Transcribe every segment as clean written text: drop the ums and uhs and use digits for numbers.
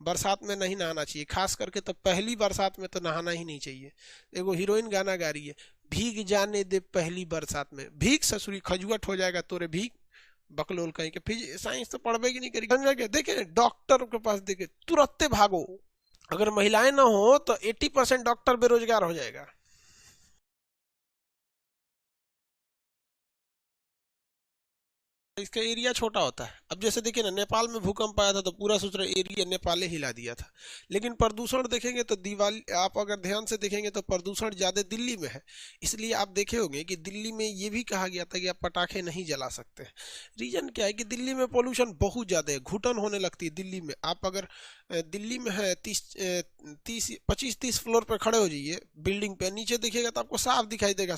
बरसात में नहीं नहाना चाहिए, खास करके तो पहली बरसात में तो नहाना ही नहीं चाहिए। एगो हीरोइन गाना गा रही है, भीग जाने दे पहली बरसात में, भीग ससुरी खजुआट हो जाएगा तोरे भीग, बकलोल कहीं के। फिर साइंस तो पढ़वे की नहीं करेगी, समझ गए? देखे डॉक्टर के पास देखे तुरंत भागो। अगर महिलाएं ना हो तो 80% डॉक्टर बेरोजगार हो जाएगा। इसका एरिया छोटा होता है। अब जैसे देखिए ना, नेपाल में भूकंप आया था तो पूरा सोच रहे एरिया नेपाल हिला दिया था। लेकिन प्रदूषण देखेंगे तो दिवाली, आप अगर ध्यान से देखेंगे तो प्रदूषण ज्यादा दिल्ली में है। इसलिए आप देखे होंगे कि दिल्ली में ये भी कहा गया था कि आप पटाखे नहीं जला सकते। रीजन क्या है कि दिल्ली में पोल्यूशन बहुत ज्यादा है, घुटन होने लगती है दिल्ली में। आप अगर दिल्ली में है 25-30 फ्लोर पर खड़े हो जाइए बिल्डिंग पे, नीचे देखिएगा तो आपको साफ दिखाई देगा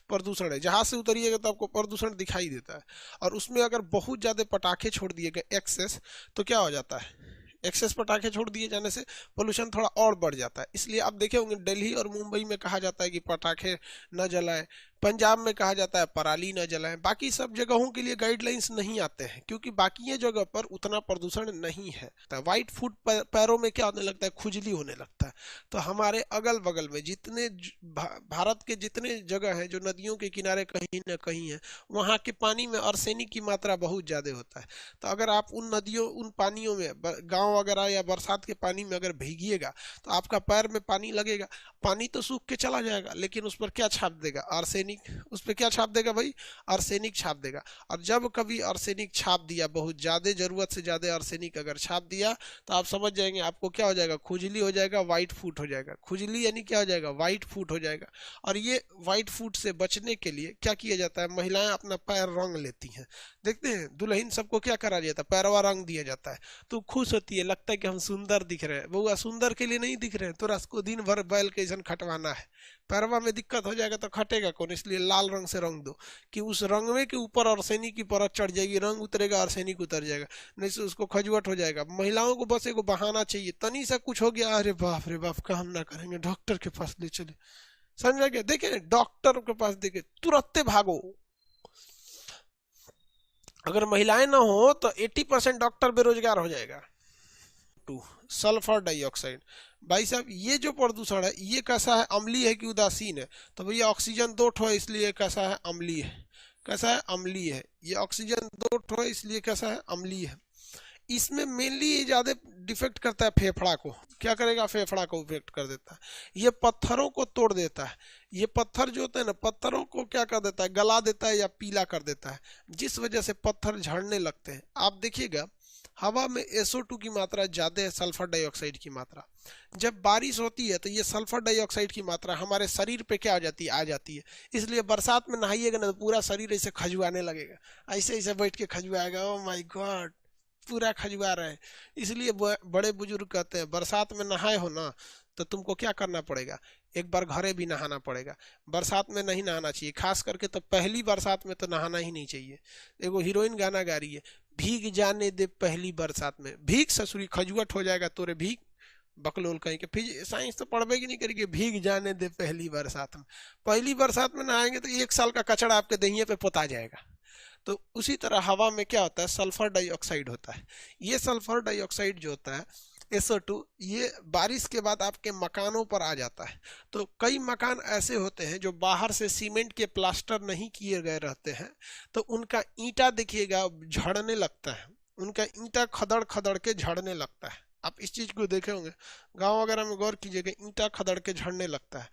प्रदूषण है। जहां से उतरिएगा तो आपको प्रदूषण दिखाई देता है। और उसमें अगर बहुत ज़्यादा पटाखे छोड़ दिए गए एक्सेस, तो क्या हो जाता है, एक्सेस पटाखे छोड़ दिए जाने से पोल्यूशन थोड़ा और बढ़ जाता है। इसलिए आप देखे होंगे दिल्ली और मुंबई में कहा जाता है कि पटाखे न जलाएं, पंजाब में कहा जाता है पराली न जलाएं। बाकी सब जगहों के लिए गाइडलाइंस नहीं आते हैं क्योंकि बाकी ये जगह पर उतना प्रदूषण नहीं है। तो वाइट फूट पैरों में क्या होने लगता है, खुजली होने लगता है। तो हमारे अगल बगल में जितने भारत के जितने जगह हैं जो नदियों के किनारे कहीं ना कहीं है, वहाँ के पानी में आर्सेनिक की मात्रा बहुत ज़्यादा होता है। तो अगर आप उन नदियों, उन पानियों में, गांव वगैरह या बरसात के पानी में अगर भीगिएगा तो आपका पैर में पानी लगेगा। पानी तो सूख के चला जाएगा लेकिन उस पर क्या छाप देगा, आर्सेनिक। उस पर क्या छाप देगा भाई, आर्सेनिक छाप देगा। और जब कभी आर्सेनिक छाप दिया, बहुत ज्यादा जरूरत से ज्यादा आर्सेनिक अगर छाप दिया, तो आप समझ जाएंगे आपको क्या हो जाएगा, खुजली हो जाएगा, व्हाइट फूट हो जाएगा। खुजली यानी क्या हो जाएगा, व्हाइट फूट हो जाएगा। और ये व्हाइट फूट से बचने के लिए क्या किया जाता है, महिलाएं अपना पैर रंग लेती हैं। देखते हैं दुल्हन सबको क्या करा जाता है, पैरवा रंग दिया जाता है। तो खुश होती है, लगता है कि हम सुंदर दिख रहे हैं। बउआ सुंदर के लिए नहीं दिख रहे हैं, तो रसको दिन भर बैल के जैसन खटवाना है। पैरवा में दिक्कत हो जाएगा तो खटेगा कौन, इसलिए लाल रंग से रंग दो कि उस रंग में के ऊपर आर्सेनिक की परत चढ़ जाएगी, रंग उतरेगा, आर्सेनिक उतर जाएगा, नहीं से उसको खजुआट हो जाएगा। महिलाओं को बस एगो बहाना चाहिए, तनी सा कुछ हो गया, अरे बाप रे बाप, काम ना करेंगे, डॉक्टर के पास ले चले। समझ गया? देखे डॉक्टर के पास देखे तुरंत भागो। अगर महिलाएं ना हो तो 80% डॉक्टर बेरोजगार हो जाएगा। Two, sulphur dioxide. भाई साहब ये जो प्रदूषण है ये कैसा है, अम्लीय है कि उदासीन है? तो भैया ऑक्सीजन 2 ठो है इसलिए कैसा है, अम्लीय है। कैसा है, अम्लीय है। ये ऑक्सीजन 2 ठो है इसलिए कैसा है, अम्लीय है। इसमें मेनली ये ज्यादा डिफेक्ट करता है फेफड़ा को। क्या करेगा, फेफड़ा को इफेक्ट कर देता है। ये पत्थरों को तोड़ देता है। ये पत्थर जो होते हैं ना, पत्थरों को क्या कर देता है, गला देता है या पीला कर देता है, जिस वजह से पत्थर झड़ने लगते हैं। आप देखिएगा हवा में SO2 की मात्रा ज्यादा है, सल्फर डाइऑक्साइड की मात्रा। जब बारिश होती है तो ये सल्फर डाइऑक्साइड की मात्रा हमारे शरीर पे क्या हो जाती है, आ जाती है। इसलिए बरसात में नहाइएगा ना तो पूरा शरीर ऐसे खजुआने लगेगा, ऐसे ऐसे बैठ के खजुआएगा। ओ माय गॉड, पूरा खजुआ रहे हैं। इसलिए बड़े बुजुर्ग कहते हैं बरसात में नहाए हो ना तो तुमको क्या करना पड़ेगा, एक बार घरे भी नहाना पड़ेगा। बरसात में नहीं नहाना चाहिए, खास करके तो पहली बरसात में तो नहाना ही नहीं चाहिए। एगो हीरोइन गाना गा रही है, भीग जाने दे पहली बरसात में, भीग ससुरी खजुआट हो जाएगा तोरे भीग, बकलोल कहीं के। फिर साइंस तो पढ़वे की नहीं करेगी, भीग जाने दे पहली बरसात में। पहली बरसात में नहाएंगे तो 1 साल का कचड़ा आपके दहिए पे पोता जाएगा। तो उसी तरह हवा में क्या होता है, सल्फर डाइऑक्साइड होता है। ये सल्फर डाइऑक्साइड जो होता है SO2, ये बारिश के बाद आपके मकानों पर आ जाता है। तो कई मकान ऐसे होते हैं जो बाहर से सीमेंट के प्लास्टर नहीं किए गए रहते हैं, तो उनका ईंटा देखिएगा झड़ने लगता है, उनका ईंटा खदड़ खदड़ के झड़ने लगता है। आप इस चीज को देखे होंगे, गांव वगैरह में गौर कीजिएगा, ईंटा खदड़ के झड़ने लगता है।